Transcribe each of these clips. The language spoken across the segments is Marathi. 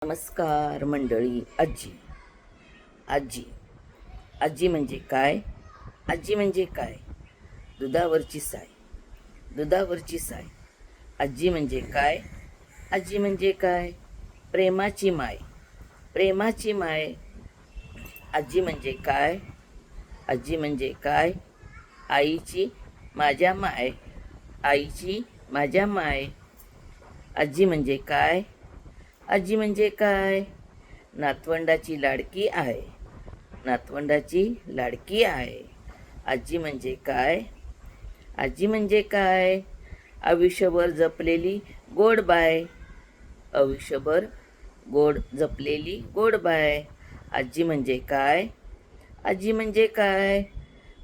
नमस्कार मंडळी. आजी आजी आजी म्हणजे काय? आजी म्हणजे काय? दुधावरची साय, दुधावरची साय. आजी म्हणजे काय? आजी म्हणजे काय? प्रेमाची माय, प्रेमाची माय. आजी म्हणजे काय? आजी म्हणजे काय? आईची माझ्या माय, आईची माझ्या माय. आजी म्हणजे काय? आजी म्हणजे काय? नातवंडाची लाडकी आहे, नातवंडाची लाडकी आहे. आजी म्हणजे काय? आजी म्हणजे काय? आयुष्यभर जपलेली गोड बाय, आयुष्यभर गोड जपलेली गोड बाय. आजी म्हणजे काय? आजी म्हणजे काय?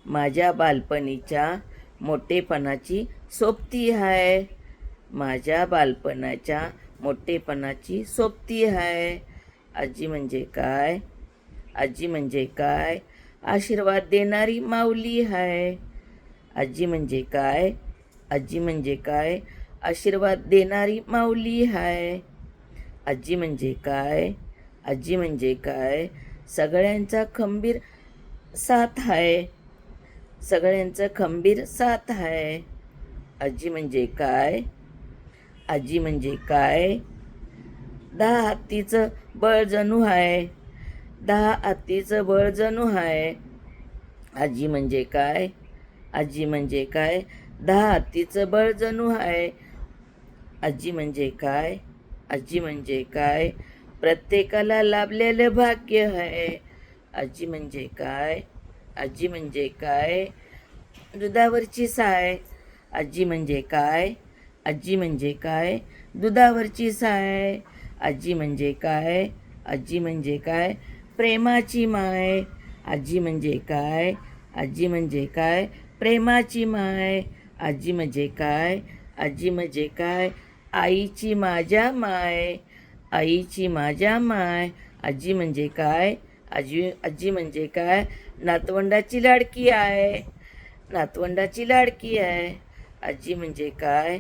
माझ्या बालपणीच्या मोठेपणाची सोबती आहे, माझ्या बालपणाच्या मोठेपणाची सोबती आहे. आजी म्हणजे काय? आजी म्हणजे काय? आशीर्वाद देणारी माऊली आहे. आजी म्हणजे काय? आजी म्हणजे काय? आशीर्वाद देणारी माऊली आहे. आजी म्हणजे काय? आजी म्हणजे काय? सगळ्यांचा खंबीर साथ आहे, सगळ्यांचा खंबीर साथ आहे. आजी म्हणजे काय? आजी म्हणजे काय? 10 हत्तीचं बळ जणू आहे, 10 हत्तीचं बळ जणू आहे. आजी म्हणजे काय? आजी म्हणजे काय? 10 हत्तीचं बळ जणू आहे. आजी म्हणजे काय? आजी म्हणजे काय? प्रत्येकाला लाभलेलं भाग्य आहे. आजी म्हणजे काय? आजी म्हणजे काय? दुधावरची साय. आजी म्हणजे काय? आजी म्हणजे काय? दुधावरची साय. आजी म्हणजे काय? आजी म्हणजे काय? प्रेमाची माय. आजी म्हणजे काय? आजी म्हणजे काय? प्रेमाची माय. आजी म्हणजे काय? आजी म्हणजे काय? आईची माझ्या माय, आईची माझ्या माय. आजी म्हणजे काय? आजी म्हणजे काय? नातवंडाची लाडकी आहे, नातवंडाची लाडकी आहे. आजी म्हणजे काय?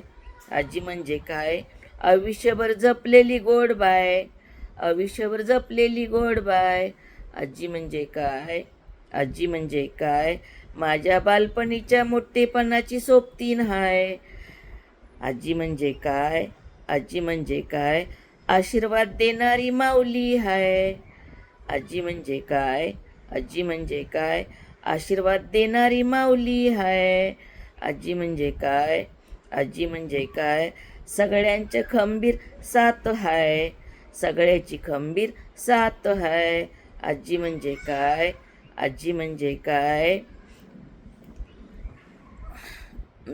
आजी म्हणजे काय? आयुष्यभर जपलेली गोड बाय, आयुष्यभर जपलेली गोड बाय. आजी म्हणजे काय? आजी म्हणजे काय? माझ्या बालपणीच्या मोठेपणाची सोबतीन हाय. आजी म्हणजे काय? आजी म्हणजे काय? आशीर्वाद देणारी माऊली हाय. आजी म्हणजे काय? आजी म्हणजे काय? आशीर्वाद देणारी माऊली हाय. आजी म्हणजे काय? आजी म्हणजे काय? सगळ्यांचे खंबीर साथ हाय, सगळ्याची खंबीर साथ हाय. आजी म्हणजे काय? आजी म्हणजे काय?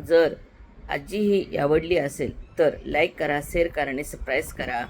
जर आजी ही आवडली असेल तर लाईक करा, शेअर करा आणि सबस्क्राईब करा.